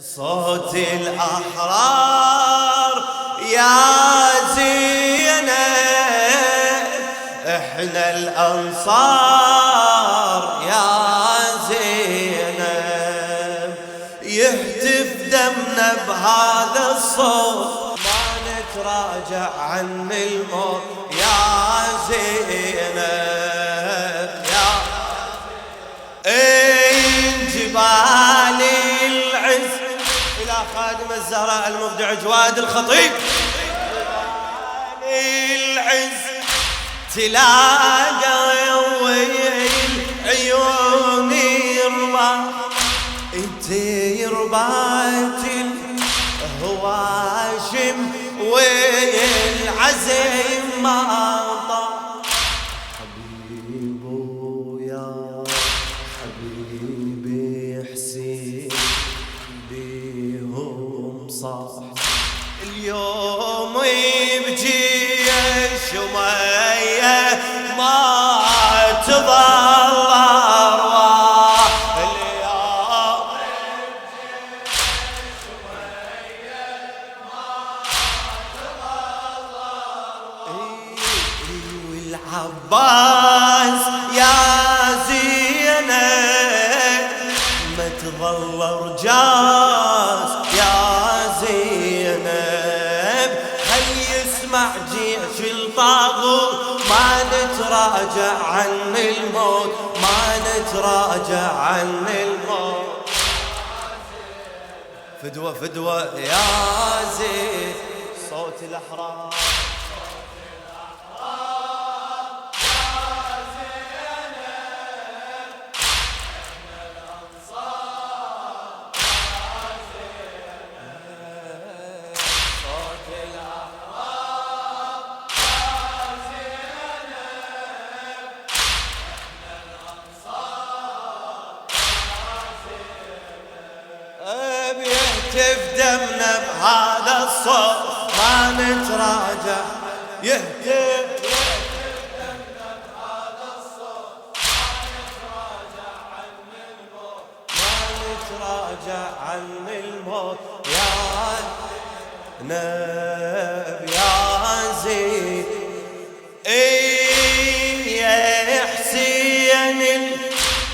صوت الأحرار يا زينب، احنا الأنصار يا زينب، يهتف دمنا بهذا الصوت ما نتراجع عن الموت يا زينب يا جبال العز. إلى خادم الزهراء المبدع جواد الخطيب. جبال العز تلاقى والعيون يربى، تربات الهواشم والعزم ما طار. حبيبو يا حبيبي حسين بيهم صاح، اليوم بجيش ومية ما تظل أرواح، اليوم بجيش ومية ما تظل أرواح. والعباس يا زينب ما تظل رجاس يا زينب، هل يسمع جيش الطاغوت ما نتراجع عن الموت، ما نتراجع عن الموت. فدوة فدوة يا زين صوت الأحرار. يهتف دمنا بهذا الصوت ما نتراجع، يهتف دمنا بهذا الصوت ما نتراجع عن الموت، ما نتراجع عن الموت يا نب يا زين. يا حسين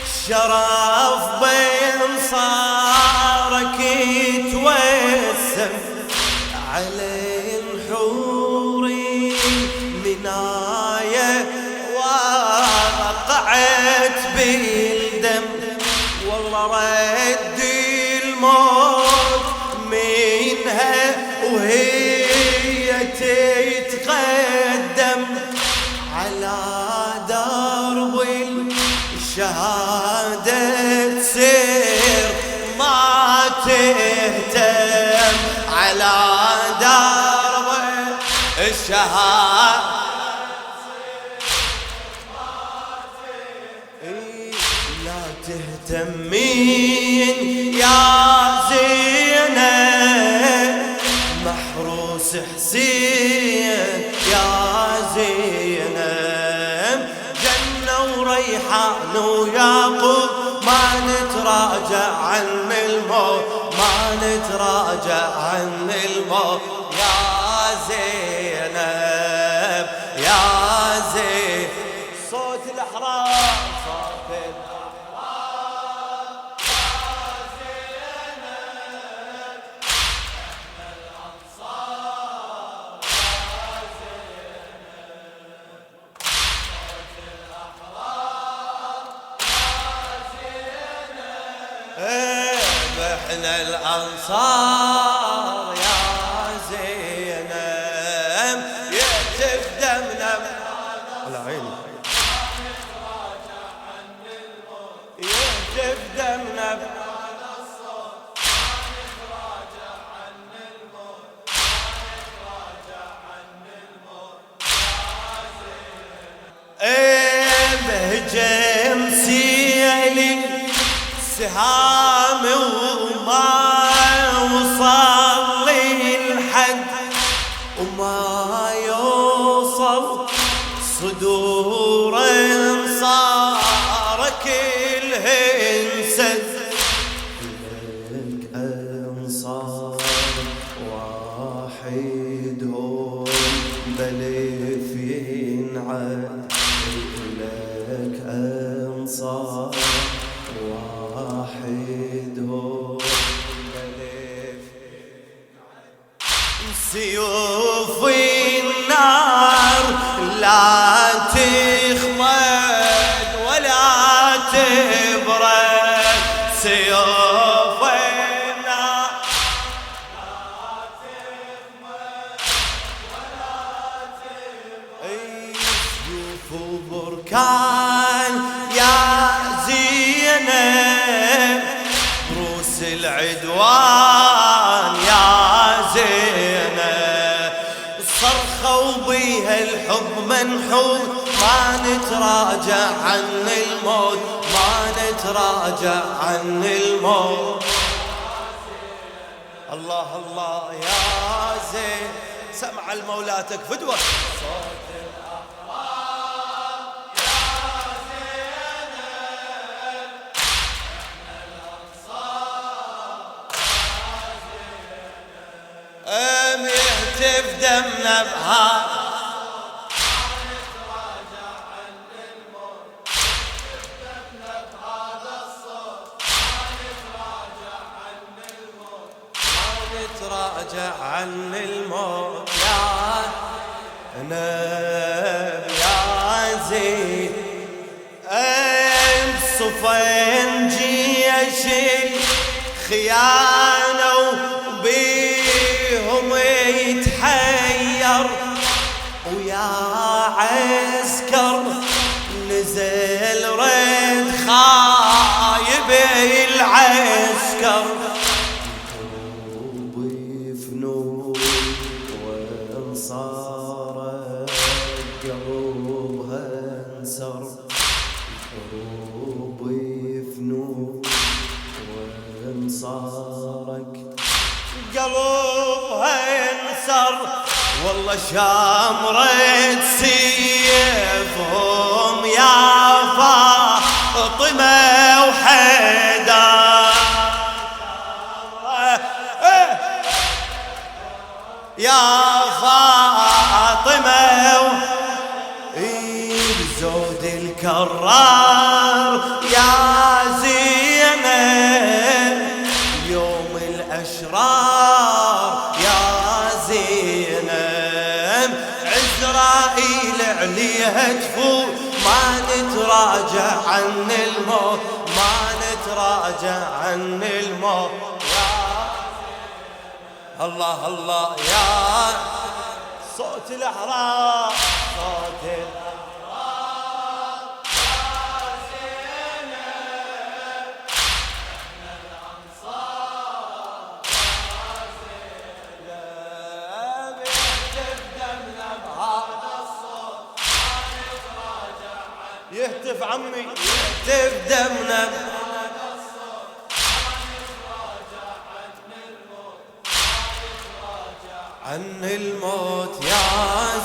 الشرف بين صارك يتوسم على الحوري مناية وقعت بالدم، والله رد الموت منها وهي تتقدم على درب الشهادة تسير ما تهتم، على درب الشهادة لا تهتمين يا زينب، محروس حسين يا زينب، جنة وريحان ويعقوب ما نتراجع عن الموت، ما نتراجع عن الموت يا زينب يا زين صوت الأحرار. صوت الأحرار يا زينب، احنا الأنصار يا زينب، صوت الأحرار يا زينب، احنا الأنصار يا زينب، يهتف دمنا على عيني، يهتف دمنا بهذا الصوت ما نتراجع عن الموت، ما نتراجع عن الموت يا زينب. بهجم سيل السهام وما وصل لي أنصار واحدهم بلف ينعد لك أنصار واحدهم بلف سيوف النار لا تخمد ولا تبرد سيوف النار لا تخمد ولا تبرد سيوف بركان يا زينب روس العدوان يا زينب صرخة وبيها الحب منحوت ما نتراجع عن الموت ما نتراجع عن الموت الله الله يا زين سمع المولاتك فدوة صوت الأحرار يا زينب احنا الأنصار يا زينب يهتف دمنا بهذا نتراجع عن الموت يا نب يا زين صفين جيش الخيانة وبيهم يتحير ويا عسكر نزل رد خايب العسكر وانصارت قلوبها انسر الحروب يفنون وانصارك قلوبها انسر والله شامرت سيفهم يا فاطمة وحيدر يا فاطمة بزود الكرار يا زينب يوم الأشرار يا زينب عزرائيل عليها تفوت ما نتراجع عن الموت ما نتراجع عن الموت الله الله يا صوت الأحرار صوت الأحرار يا زينب احنا الأنصار يا زينب يهتف دمنا بهذا الصوت ما نتراجع يهتف عمي يهتف دمنا عن الموت يا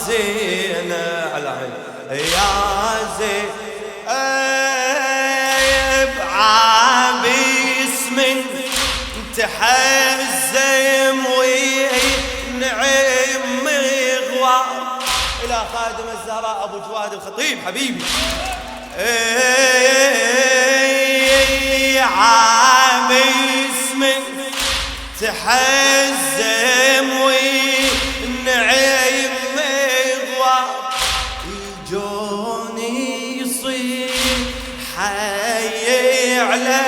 زينة يا زينب عابس من تحزم وينعم مغوار إلى خادم الزهراء أبو جواد الخطيب حبيبي عابس من تحزم وينعم مغوار يجوني يصير حي على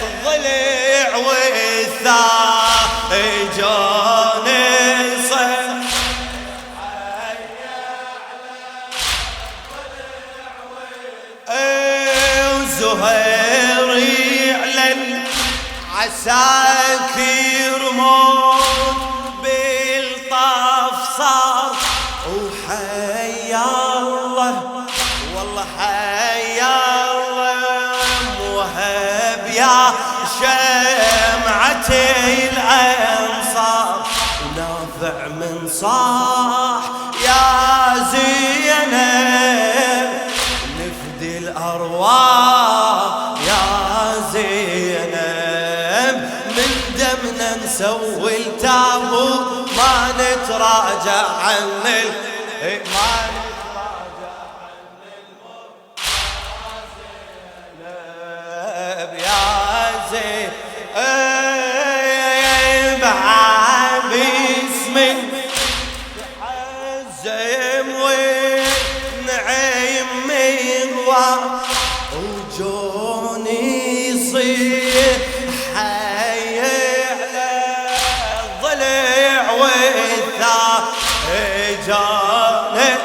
الضلع والثار يجوني يصير حي على الضلع والثار وزهير يعلن عساكر موت بالطف صار وحيا الله والله حيا الله موهب يا شمعة الأنصار ونافع من صاح يا زينب نفدي الأرواح يا زينب من دمنا نسوي التابوت ما نتراجع عن ما نتراجع عن زينب يا زينب باسمك حزم ونعيم مغوى وجوني يصيح حي على الضلع والثاجانه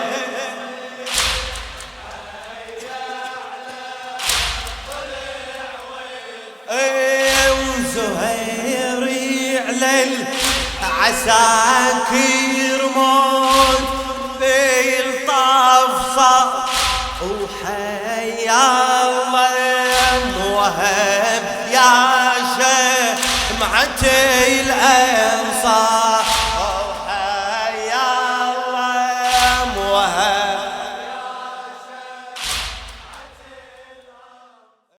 وزهيري على العساكر موت بالطفصة وحيا الله موهب يا شمعة الأنصار وحيا الله موهب